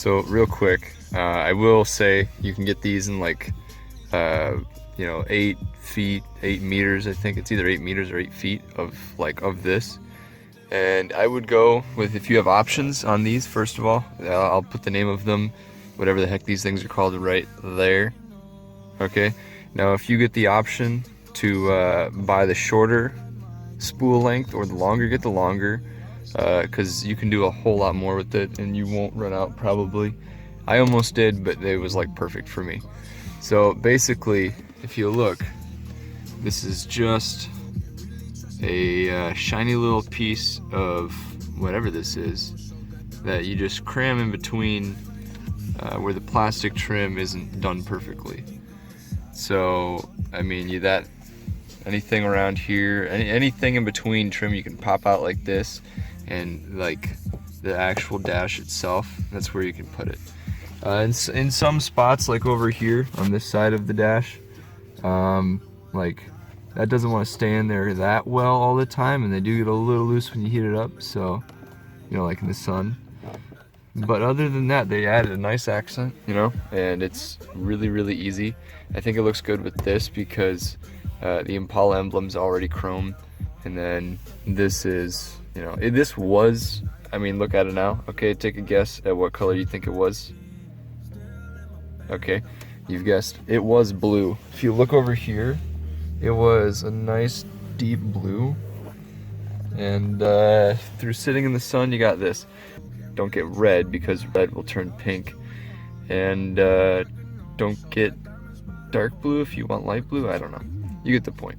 So real quick, I will say you can get these in like, 8 feet, 8 meters. I think it's either 8 meters or 8 feet of this. And I would go with, if you have options on these, first of all, I'll put the name of them, whatever the heck these things are called, right there. Okay. Now, if you get the option to buy the shorter spool length or the longer, get the longer, because you can do a whole lot more with it and you won't run out probably. I almost did, but it was like perfect for me. So basically, if you look, this is just a shiny little piece of whatever this is that you just cram in between where the plastic trim isn't done perfectly. So I mean, anything around here, anything in between trim, you can pop out like this, and like the actual dash itself, that's where you can put it. In some spots, like over here on this side of the dash, like that doesn't want to stay in there that well all the time, and they do get a little loose when you heat it up, so like in the sun. But other than that, they added a nice accent, and it's really, really easy. I think it looks good with this because the Impala emblem's already chrome, and then this is, this was, I mean, look at it now. Okay, take a guess at what color you think it was. Okay, you've guessed. It was blue. If you look over here, it was a nice deep blue, and through sitting in the sun, you got this. Don't get red because red will turn pink, and don't get dark blue if you want light blue. I don't know. You get the point.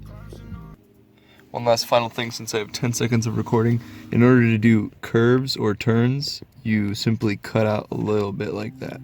One last final thing, since I have 10 seconds of recording. In order to do curves or turns, you simply cut out a little bit like that.